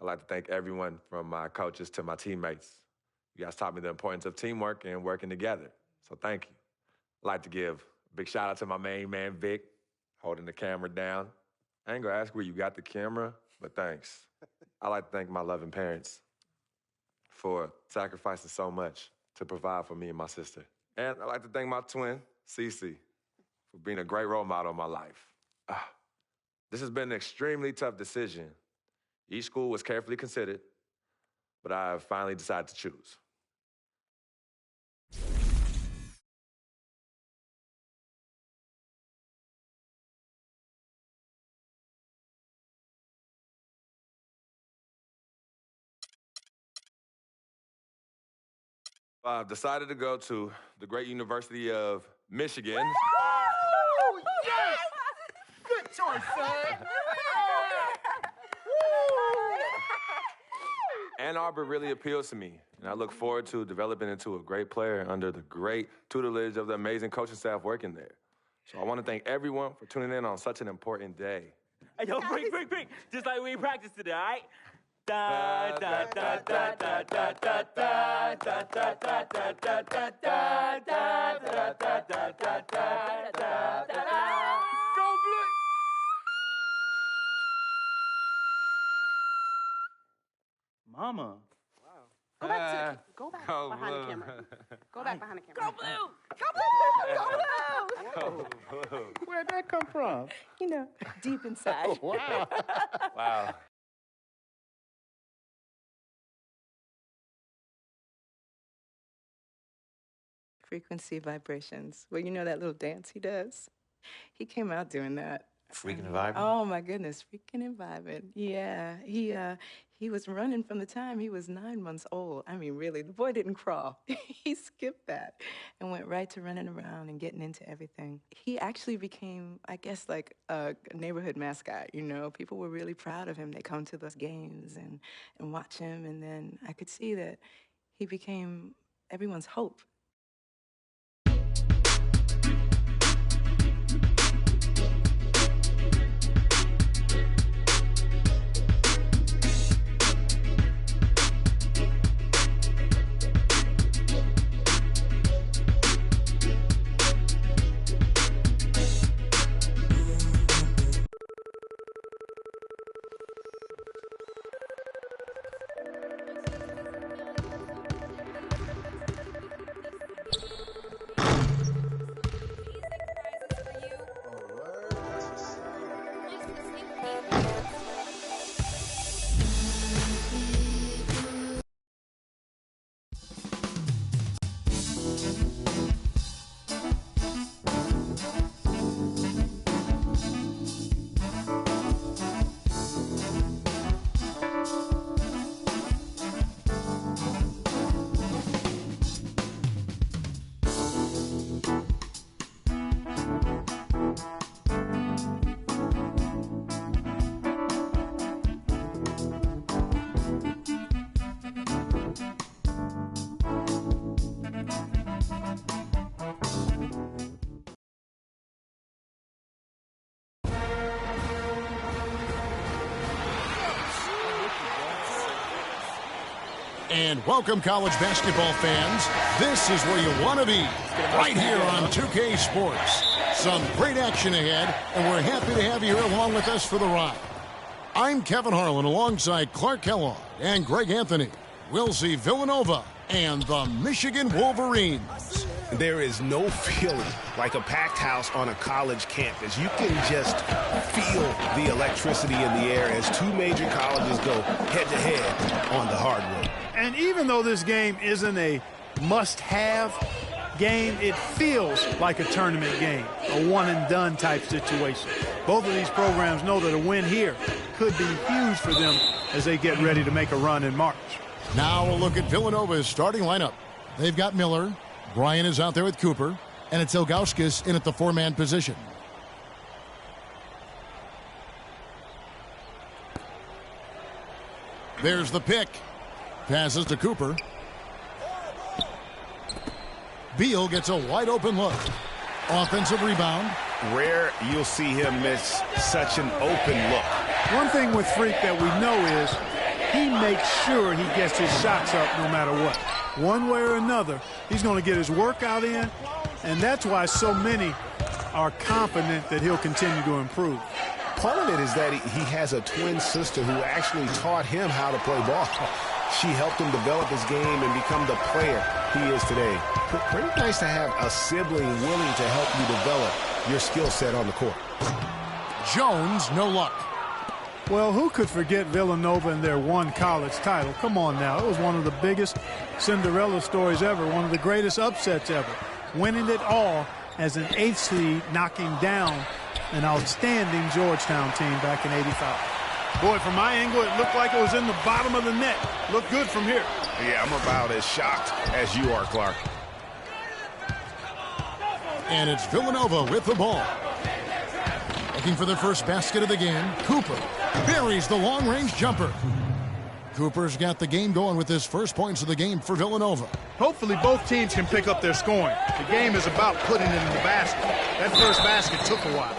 like to thank everyone from my coaches to my teammates. You guys taught me the importance of teamwork and working together, so thank you. I'd like to give a big shout out to my main man, Vic, holding the camera down. I ain't gonna ask where you got the camera, but thanks. I'd like to thank my loving parents for sacrificing so much to provide for me and my sister. And I'd like to thank my twin, Cece, for being a great role model in my life. This has been an extremely tough decision. Each school was carefully considered, but I have finally decided to choose. I've decided to go to the great University of Michigan. Woo! Yes! Good choice, son. Ann Arbor really appeals to me, and I look forward to developing into a great player under the great tutelage of the amazing coaching staff working there. So I want to thank everyone for tuning in on such an important day. Hey, yo, break. Just like we practiced today, all right? Da da da da da da da da da da da da da da da da da da da. Go Blue! Mama. Go back behind the camera. Go back behind the camera. Go Blue! Go Blue! Go Blue! Where'd that come from? You know, deep inside. Wow. Wow. Frequency vibrations. Well, you know that little dance he does? He came out doing that. Freaking and vibing? Oh, my goodness. Freaking and vibing. Yeah. He was running from the time he was 9 months old. I mean, really, the boy didn't crawl. He skipped that and went right to running around and getting into everything. He actually became, I guess, like a neighborhood mascot, you know? People were really proud of him. They come to the games and watch him, and then I could see that he became everyone's hope. And welcome, college basketball fans. This is where you want to be, right here on 2K Sports. Some great action ahead, and we're happy to have you here along with us for the ride. I'm Kevin Harlan alongside Clark Kellogg and Greg Anthony. We'll see Villanova and the Michigan Wolverines. There is no feeling like a packed house on a college campus. You can just feel the electricity in the air as two major colleges go head-to-head on the hardwood. And even though this game isn't a must-have game, it feels like a tournament game, a one-and-done type situation. Both of these programs know that a win here could be huge for them as they get ready to make a run in March. Now we'll look at Villanova's starting lineup. They've got Miller, Bryan is out there with Cooper, and it's Ilgauskas in at the four-man position. There's the pick. Passes to Cooper. Beal gets a wide-open look. Offensive rebound. Rare you'll see him miss such an open look. One thing with Freak that we know is he makes sure he gets his shots up no matter what. One way or another, he's going to get his workout in, and that's why so many are confident that he'll continue to improve. Part of it is that he has a twin sister who actually taught him how to play ball. She helped him develop his game and become the player he is today. Pretty nice to have a sibling willing to help you develop your skill set on the court. Jones, no luck. Well, who could forget Villanova and their one college title? Come on now. It was one of the biggest Cinderella stories ever, one of the greatest upsets ever. Winning it all as an 8th seed, knocking down an outstanding Georgetown team back in '85. Boy, from my angle, it looked like it was in the bottom of the net. Looked good from here. Yeah, I'm about as shocked as you are, Clark. And it's Villanova with the ball. Looking for their first basket of the game. Cooper buries the long-range jumper. Cooper's got the game going with his first points of the game for Villanova. Hopefully both teams can pick up their scoring. The game is about putting it in the basket. That first basket took a while.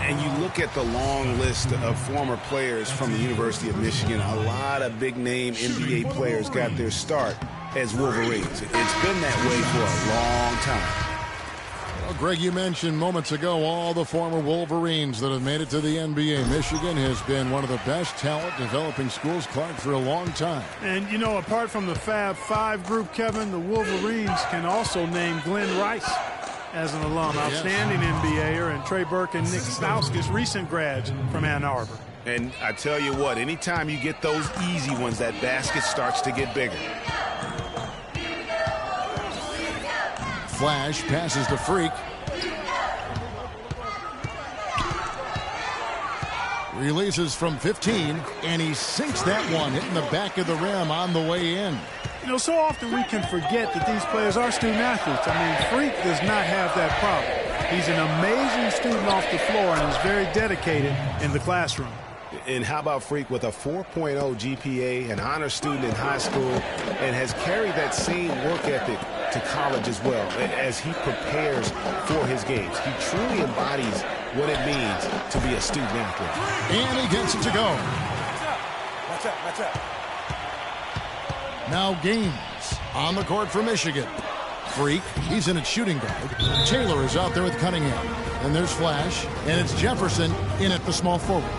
And you look at the long list of former players from the University of Michigan, a lot of big-name NBA players got their start as Wolverines. It's been that way for a long time. Well, Greg, you mentioned moments ago all the former Wolverines that have made it to the NBA. Michigan has been one of the best talent-developing schools, Clark, for a long time. And, you know, apart from the Fab Five group, Kevin, the Wolverines can also name Glenn Rice as an alum, outstanding NBAer, and Trey Burke and Nick Stauskas, recent grads from Ann Arbor. And I tell you what, anytime you get those easy ones, that basket starts to get bigger. Flash passes to Freak. Releases from 15, and he sinks that one, hitting the back of the rim on the way in. You know, so often we can forget that these players are student athletes. I mean, Freak does not have that problem. He's an amazing student off the floor and is very dedicated in the classroom. And how about Freak with a 4.0 GPA, an honor student in high school, and has carried that same work ethic to college as well as he prepares for his games. He truly embodies what it means to be a student athlete. And he gets it to go. Watch out. Now Gaines on the court for Michigan. Freak, he's in at shooting guard. Taylor is out there with Cunningham. And there's Flash, and it's Jefferson in at the small forward.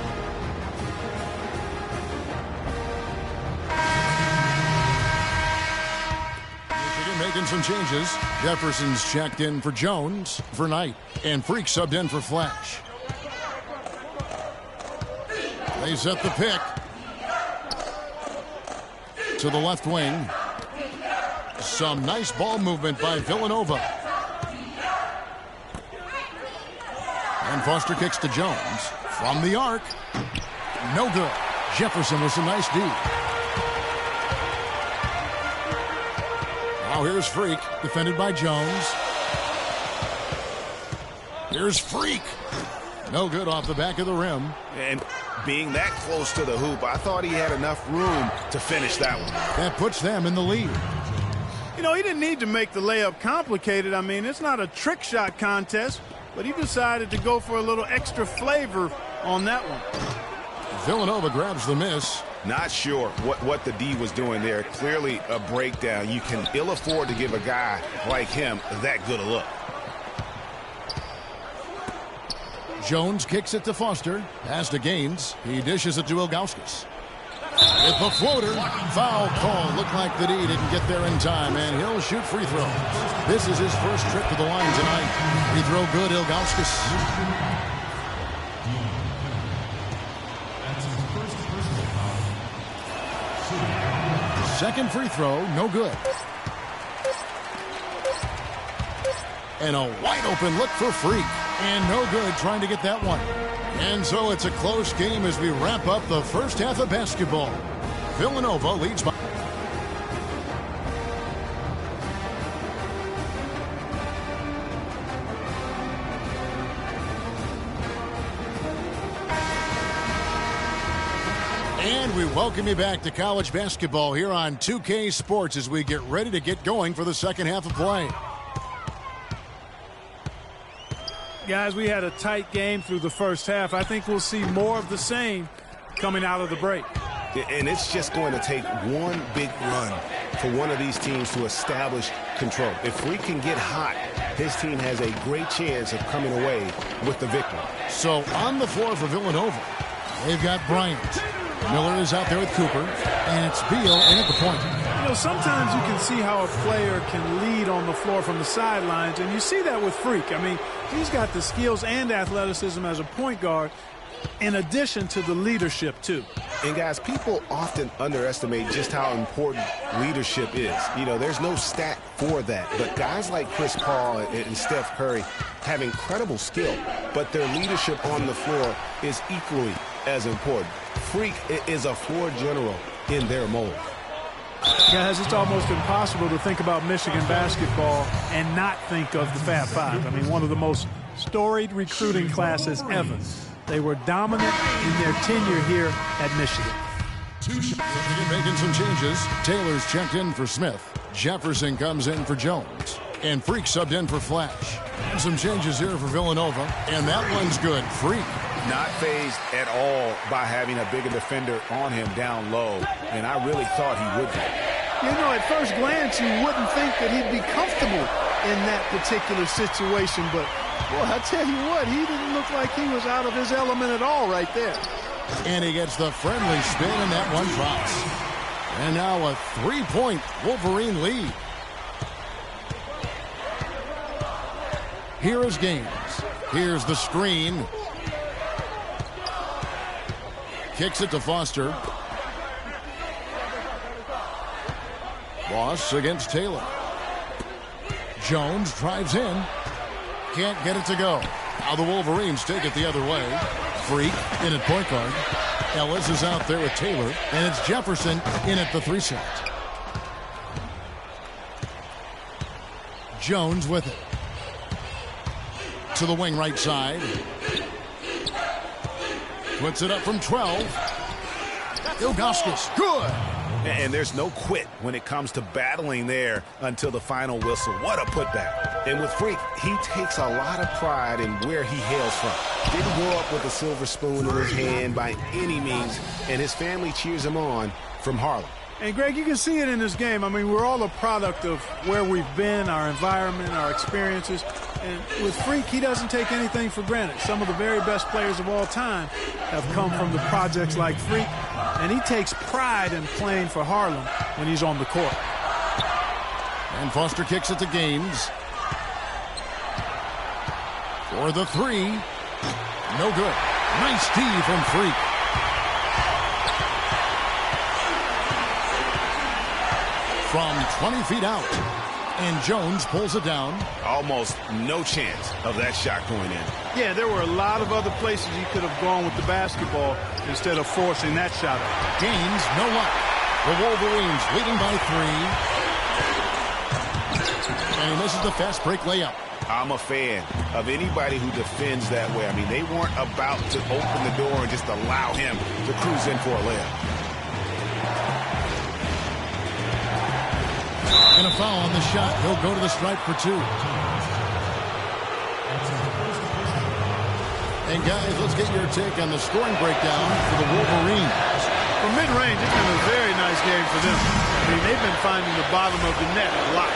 Michigan making some changes. Jefferson's checked in for Jones for Knight, and Freak subbed in for Flash. They set the pick to the left wing. Some nice ball movement by Villanova. And Foster kicks to Jones. From the arc. No good. Jefferson with some nice D. Now here's Freak, defended by Jones. Here's Freak. No good off the back of the rim. And being that close to the hoop, I thought he had enough room to finish that one. That puts them in the lead. You know, he didn't need to make the layup complicated. I mean, it's not a trick shot contest, but he decided to go for a little extra flavor on that one. Villanova grabs the miss. Not sure what the D was doing there. Clearly a breakdown. You can ill afford to give a guy like him that good a look. Jones kicks it to Foster. Pass to Gaines. He dishes it to Ilgauskas. With the floater. Foul call. Looked like the D didn't get there in time, and he'll shoot free throws. This is his first trip to the line tonight. Free throw good, Ilgauskas. Second free throw, no good. And a wide open look for Freak. And no good trying to get that one. And so it's a close game as we wrap up the first half of basketball. Villanova leads by... And we welcome you back to college basketball here on 2K Sports as we get ready to get going for the second half of play. Guys, we had a tight game through the first half. I think we'll see more of the same coming out of the break. And it's just going to take one big run for one of these teams to establish control. If Freak can get hot, his team has a great chance of coming away with the victory. So on the floor for Villanova, they've got Bryant. Miller is out there with Cooper, and it's Beal in at the point. You know, sometimes you can see how a player can lead on the floor from the sidelines, and you see that with Freak. I mean, he's got the skills and athleticism as a point guard, in addition to the leadership, too. And, guys, people often underestimate just how important leadership is. You know, there's no stat for that. But guys like Chris Paul and Steph Curry have incredible skill, but their leadership on the floor is equally as important. Freak is a floor general in their mold. Guys, it's almost impossible to think about Michigan basketball and not think of the Fab Five. I mean, one of the most storied recruiting classes ever. They were dominant in their tenure here at Michigan. Making some changes. Taylor's checked in for Smith. Jefferson comes in for Jones. And Freak subbed in for Flash. And some changes here for Villanova. And that one's good. Freak. Not phased at all by having a bigger defender on him down low. And I really thought he would be. You know, at first glance, you wouldn't think that he'd be comfortable in that particular situation, but boy, I tell you what, he didn't look like he was out of his element at all right there. And he gets the friendly spin, and that one drops. And now a 3-point Wolverine lead. Here is Gaines. Here's the screen. Kicks it to Foster. Ross against Taylor. Jones drives in. Can't get it to go. Now the Wolverines take it the other way. Freak in at point guard. Ellis is out there with Taylor. And it's Jefferson in at the 3 set. Jones with it. To the wing right side. Puts it up from 12. Ilgauskas, good. And there's no quit when it comes to battling there until the final whistle. What a putback. And with Freak, he takes a lot of pride in where he hails from. Didn't grow up with a silver spoon in his hand by any means, and his family cheers him on from Harlem. And, Greg, you can see it in this game. I mean, we're all a product of where we've been, our environment, our experiences. And with Freak, he doesn't take anything for granted. Some of the very best players of all time have come from the projects like Freak, and he takes pride in playing for Harlem when he's on the court. And Foster kicks it to Gaines. For the 3. No good. Nice D from Freak. From 20 feet out. And Jones pulls it down. Almost no chance of that shot going in. Yeah, there were a lot of other places he could have gone with the basketball instead of forcing that shot out. Gaines, no luck. The Wolverines leading by 3. And he misses the fast break layup. I'm a fan of anybody who defends that way. I mean, they weren't about to open the door and just allow him to cruise in for a layup. And a foul on the shot. He'll go to the stripe for 2. And guys, let's get your take on the scoring breakdown for the Wolverines. From mid-range, it's been a very nice game for them. I mean, they've been finding the bottom of the net a lot.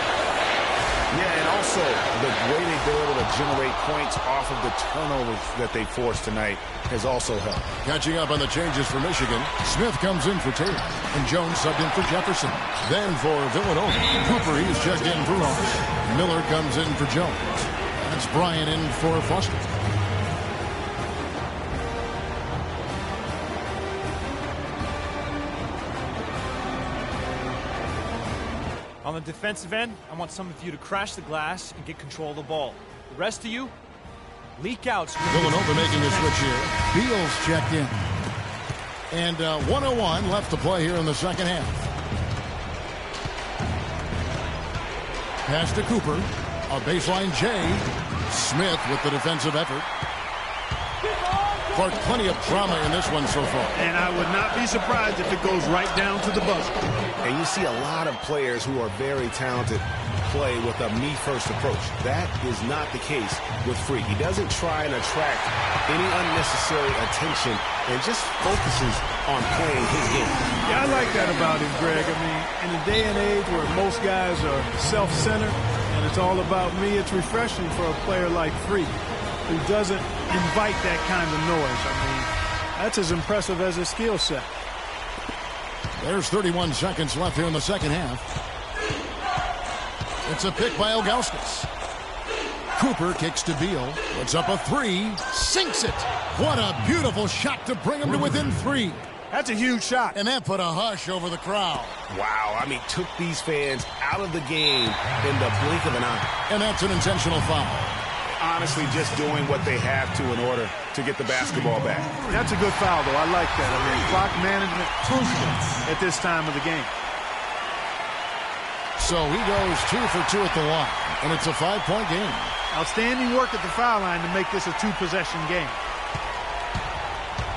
Yeah, and also the way they've been able to generate points off of the turnovers that they forced tonight has also helped. Catching up on the changes for Michigan, Smith comes in for Taylor, and Jones subbed in for Jefferson. Then for Villanova, Cooper, he's checked in for Ross. Miller comes in for Jones. That's Bryant in for Foster. On the defensive end, I want some of you to crash the glass and get control of the ball. The rest of you, leak out. Villanova making a switch here. Beal's checked in. And 1:01 left to play here in the second half. Pass to Cooper. A baseline J. Smith with the defensive effort. Clark, plenty of drama in this one so far. And I would not be surprised if it goes right down to the buzzer. And you see a lot of players who are very talented play with a me-first approach. That is not the case with Freak. He doesn't try and attract any unnecessary attention and just focuses on playing his game. like that about him, Greg. I mean, in a day and age where most guys are self-centered and it's all about me, it's refreshing for a player like Freak who doesn't invite that kind of noise. I mean, that's as impressive as his skill set. There's 31 seconds left here in the second half. It's a pick by Ilgauskas. Cooper kicks to Beal. Puts up a three. Sinks it. What a beautiful shot to bring him to within 3. That's a huge shot. And that put a hush over the crowd. Wow, I mean, took these fans out of the game in the blink of an eye. And that's an intentional foul. Honestly, just doing what they have to in order to get the basketball back. That's a good foul, though. I like that. I mean, clock management crucial at this time of the game. So he goes 2 for 2 at the line, and it's a 5-point game. Outstanding work at the foul line to make this a 2-possession game.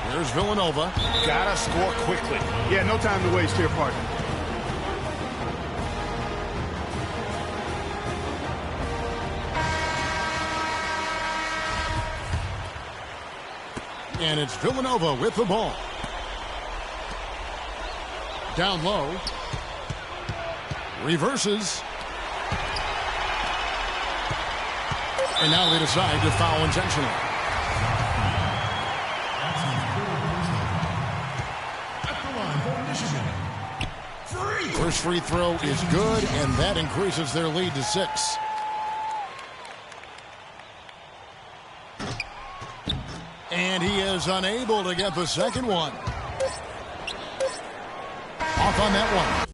There's Villanova. Gotta score quickly. Yeah, no time to waste here, partner. And it's Villanova with the ball. Down low. Reverses. And now they decide to foul intentionally. First free throw is good, and that increases their lead to 6. And he is unable to get the second one. Off on that one.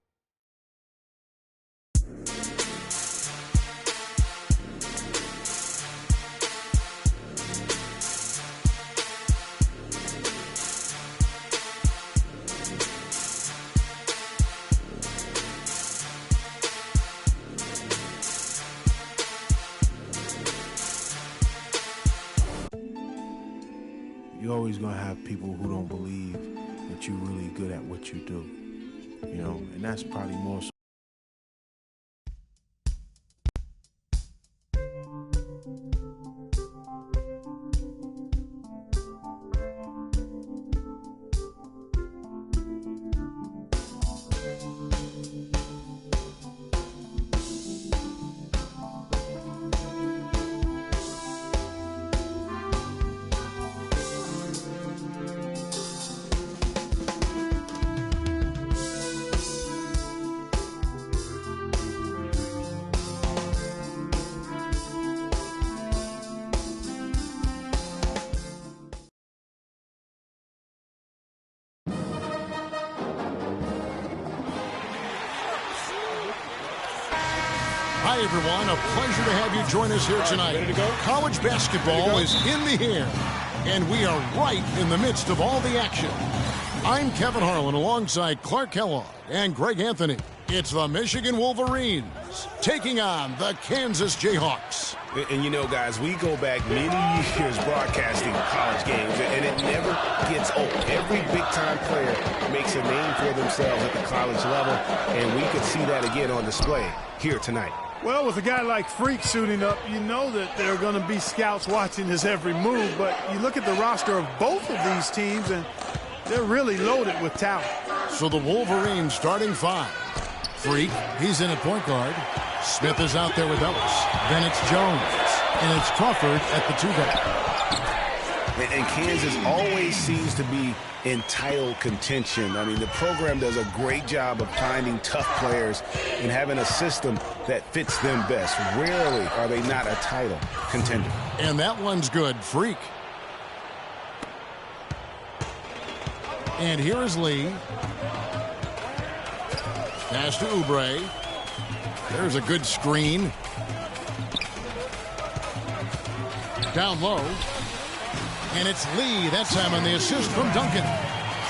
You're always going to have people who don't believe that you're really good at what you do, you know, and that's probably more so. Hi, everyone. A pleasure to have you join us here tonight. Ready to go? College basketball is in the air, and we are right in the midst of all the action. I'm Kevin Harlan alongside Clark Kellogg and Greg Anthony. It's the Michigan Wolverines taking on the Kansas Jayhawks. And you know, guys, we go back many years broadcasting college games, and it never gets old. Every big-time player makes a name for themselves at the college level, and we could see that again on display here tonight. Well, with a guy like Freak suiting up, you know that there are going to be scouts watching his every move, but you look at the roster of both of these teams, and they're really loaded with talent. So the Wolverines starting 5. Freak, he's in at point guard. Smith is out there with Ellis. Then it's Jones. And it's Crawford at the 2 guard. And Kansas always seems to be in title contention. I mean, the program does a great job of finding tough players and having a system that fits them best. Rarely are they not a title contender. And that one's good. Freak. And here is Lee. Pass to Oubre. There's a good screen. Down low. And it's Lee that time on the assist from Duncan.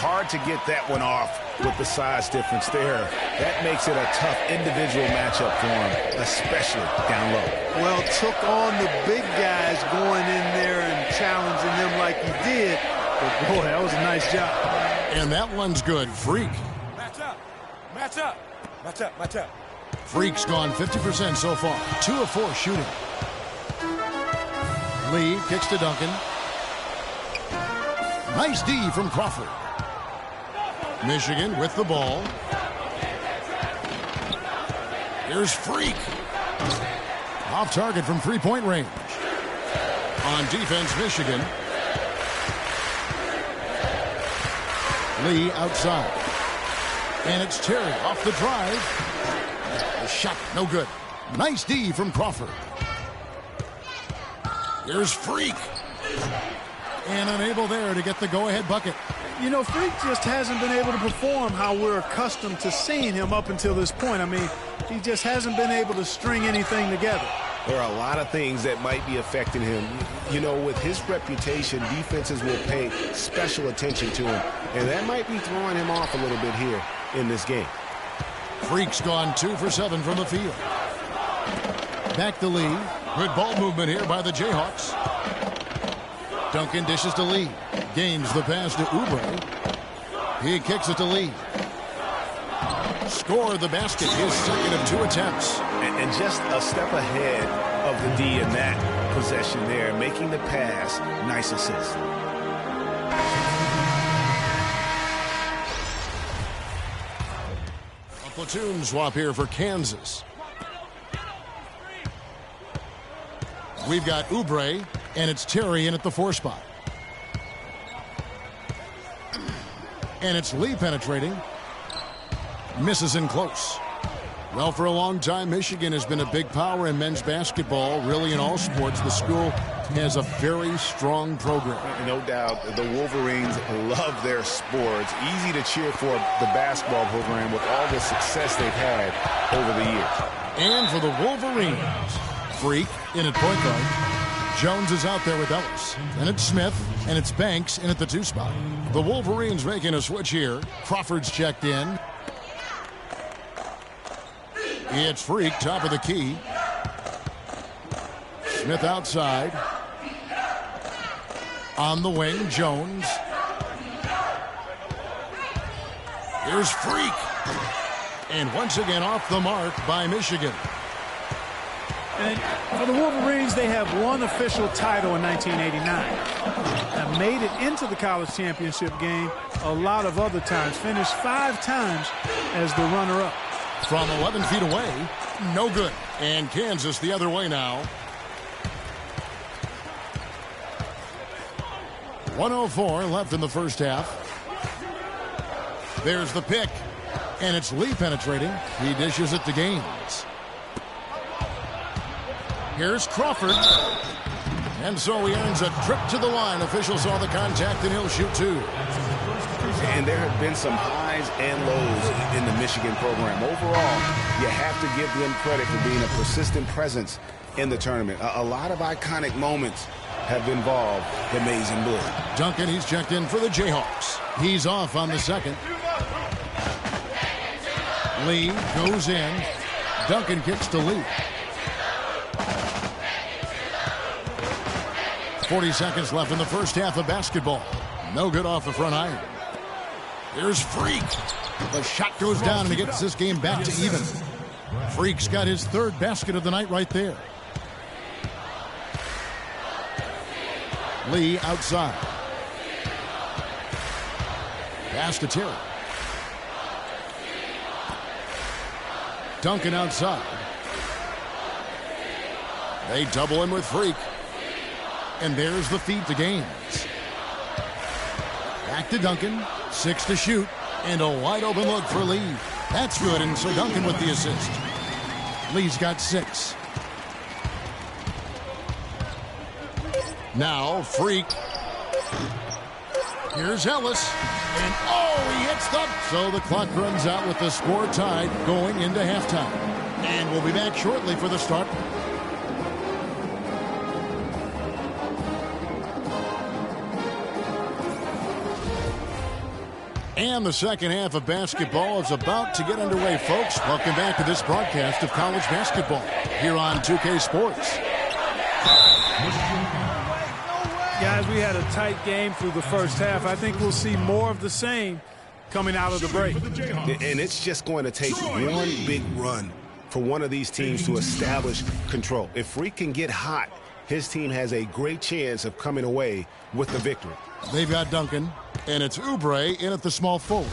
Hard to get that one off with the size difference there. That makes it a tough individual matchup for him, especially down low. Well, took on the big guys going in there and challenging them like he did. But, boy, that was a nice job. And that one's good. Freak. Match up. Match up. Match up. Match up. Freak's gone 50% so far. 2 of 4 shooting. Lee kicks to Duncan. Nice D from Crawford. Michigan with the ball. Here's Freak. Off target from three-point range. On defense, Michigan. Lee outside. And it's Terry off the drive. The shot, no good. Nice D from Crawford. Here's Freak. And unable there to get the go-ahead bucket. You know, Freak just hasn't been able to perform how we're accustomed to seeing him up until this point. I mean, he just hasn't been able to string anything together. There are a lot of things that might be affecting him. You know, with his reputation, defenses will pay special attention to him, and that might be throwing him off a little bit here in this game. Freak's gone 2 for 7 from the field. Back to Lee. Good ball movement here by the Jayhawks. Duncan dishes to Lee. Gains the pass to Oubre. He kicks it to Lee. Score the basket, his second of 2 attempts. And just a step ahead of the D in that possession there, making the pass. Nice assist. A platoon swap here for Kansas. We've got Oubre, and it's Terry in at the 4 spot. And it's Lee penetrating. Misses in close. Well, for a long time, Michigan has been a big power in men's basketball. Really, in all sports, the school has a very strong program. No doubt, the Wolverines love their sports. Easy to cheer for the basketball program with all the success they've had over the years. And for the Wolverines, Freak in at point guard. Jones is out there with Ellis. And it's Smith, and it's Banks in at the 2 spot. The Wolverines making a switch here. Crawford's checked in. It's Freak, top of the key. Smith outside. On the wing, Jones. Here's Freak. And once again off the mark by Michigan. And for the Wolverines, they have one official title in 1989. And made it into the college championship game a lot of other times. Finished 5 times as the runner-up. From 11 feet away, no good. And Kansas the other way now. 1:04 left in the first half. There's the pick. And it's Lee penetrating. He dishes it to Gaines. Here's Crawford. And so he earns a trip to the line. Officials saw the contact, and he'll shoot 2. And there have been some highs and lows in the Michigan program. Overall, you have to give them credit for being a persistent presence in the tournament. A lot of iconic moments have involved the Maize and Blue. Duncan, he's checked in for the Jayhawks. He's off on the second. Lee goes in. Duncan kicks to Lee. 40 seconds left in the first half of basketball. No good off the front iron. Here's Freak. The shot goes down, and he gets this game back to even. Freak's got his 3rd basket of the night right there. Lee outside. Pass to Terry. Duncan outside. They double him with Freak. And there's the feed to Gaines. Back to Duncan. 6 to shoot. And a wide open look for Lee. That's good, and so Duncan with the assist. Lee's got 6. Now Freak. Here's Ellis. And he hits the... So the clock runs out with the score tied going into halftime. And we'll be back shortly for the start. And the second half of basketball is about to get underway, folks. Welcome back to this broadcast of college basketball here on 2K Sports. Guys, we had a tight game through the first half. I think we'll see more of the same coming out of the break. And it's just going to take one big run for one of these teams to establish control. If Freak can get hot, his team has a great chance of coming away with the victory. They've got Duncan, and it's Oubre in at the small forward.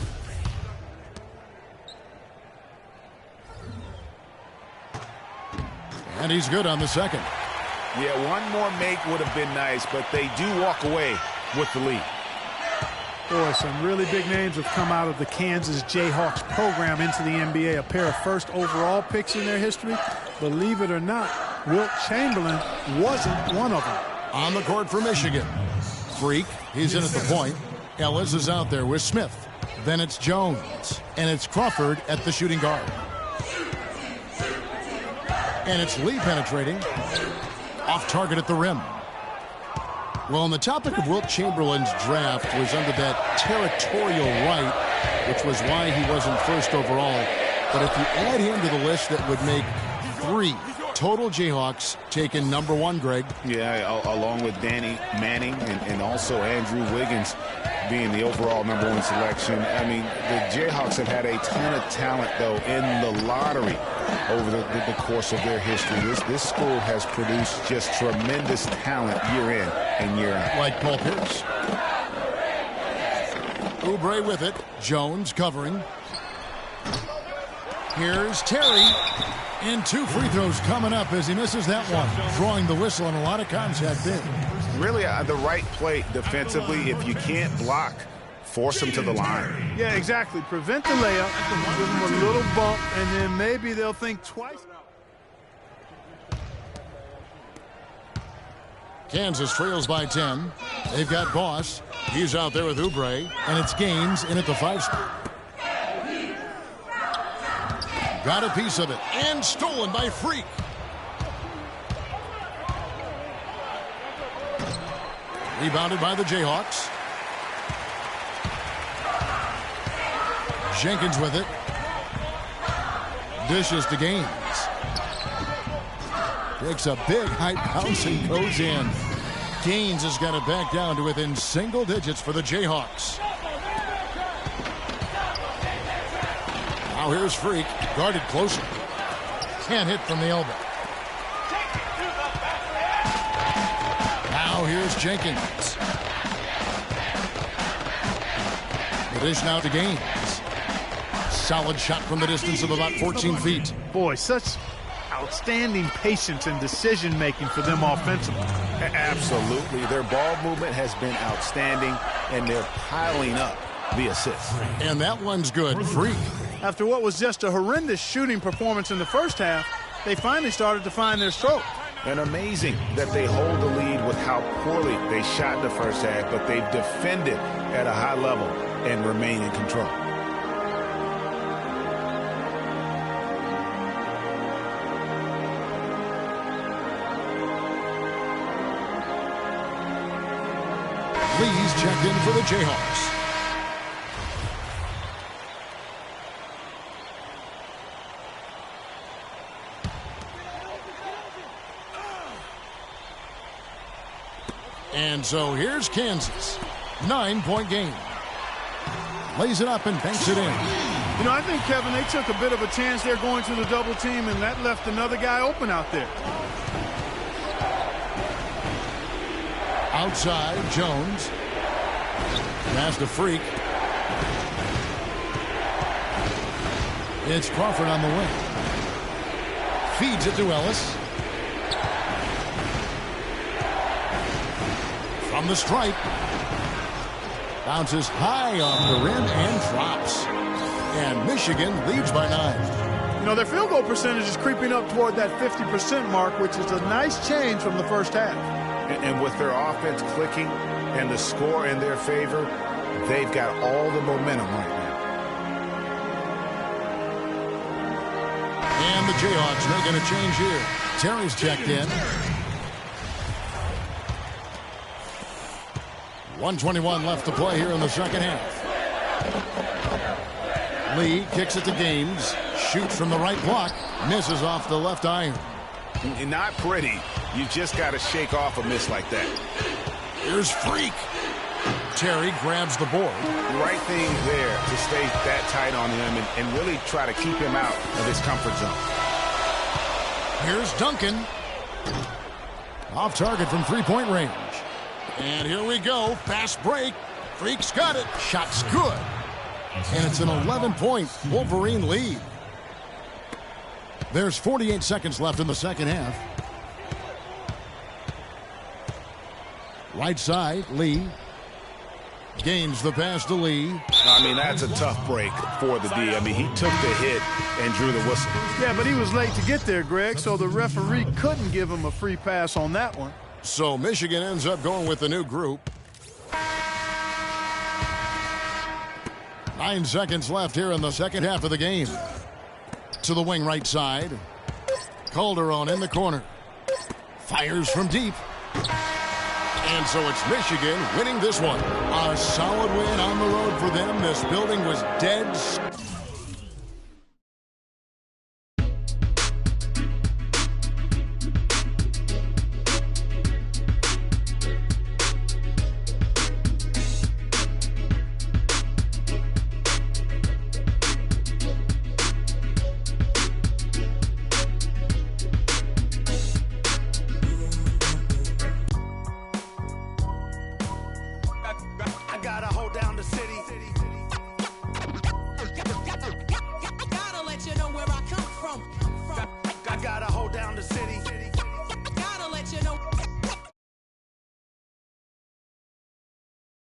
And he's good on the second. Yeah, one more make would have been nice, but they do walk away with the lead. Boy, some really big names have come out of the Kansas Jayhawks program into the NBA. A pair of first overall picks in their history. Believe it or not, Wilt Chamberlain wasn't one of them. On the court for Michigan. Freak, he's in at the point. Ellis is out there with Smith. Then it's Jones. And it's Crawford at the shooting guard. And it's Lee penetrating. Off target at the rim. Well, on the topic of Wilt Chamberlain's draft was under that territorial right, which was why he wasn't first overall. But if you add him to the list, that would make 3 total Jayhawks taken number 1, Greg. Yeah, along with Danny Manning and also Andrew Wiggins being the overall number 1 selection. I mean, the Jayhawks have had a ton of talent, though, in the lottery over the course of their history. This school has produced just tremendous talent year in and year out. Like Paul Pierce. Oubre with it. Jones covering. Here's Terry. And 2 free throws coming up as he misses that one. Drawing the whistle and a lot of contact there. Really the right play defensively. If you can't block, force them to the line. Yeah, exactly. Prevent the layup, give them a little bump, and then maybe they'll think twice. Kansas trails by 10. They've got Boss. He's out there with Oubre. And it's Gaines in at the 5 spot. Got a piece of it. And stolen by Freak. Rebounded by the Jayhawks. Jenkins with it. Dishes to Gaines. Takes a big height bounce and goes in. Gaines has got it back down to within single digits for the Jayhawks. Now here's Freak. Guarded closer. Can't hit from the elbow. Now here's Jenkins. The dish now to Gaines. Solid shot from the distance of about 14 feet. Boy, such outstanding patience and decision-making for them offensively. Absolutely. Their ball movement has been outstanding, and they're piling up the assists. And that one's good. Freak. After what was just a horrendous shooting performance in the first half, they finally started to find their stroke. And amazing that they hold the lead with how poorly they shot the first half, but they've defended at a high level and remain in control. Lee's checked in for the Jayhawks. And so here's Kansas. 9-point game. Lays it up and banks it in. You know, I think, Kevin, they took a bit of a chance there going to the double team, and that left another guy open out there. Outside, Jones. Pass to Freak. It's Crawford on the wing. Feeds it to Ellis. From the stripe. Bounces high on the rim and drops. And Michigan leads by 9. You know, their field goal percentage is creeping up toward that 50% mark, which is a nice change from the first half. And with their offense clicking and the score in their favor, they've got all the momentum right now. And the Jayhawks making a change here. Terry's checked in. 1:21 left to play here in the second half. Lee kicks it to Gaines. Shoots from the right block. Misses off the left iron. Not pretty. You just got to shake off a miss like that. Here's Freak. Terry grabs the board. The right thing there to stay that tight on him and really try to keep him out of his comfort zone. Here's Duncan. Off target from three-point range. And here we go. Fast break. Freak's got it. Shot's good. And it's an 11-point Wolverine lead. There's 48 seconds left in the second half. Right side, Lee. Gains the pass to Lee. I mean, that's a tough break for the D. I mean, he took the hit and drew the whistle. Yeah, but he was late to get there, Greg, so the referee couldn't give him a free pass on that one. So Michigan ends up going with the new group. 9 seconds left here in the second half of the game. To the wing right side. Calderon in the corner. Fires from deep. And so it's Michigan winning this one. A solid win on the road for them. This building was dead.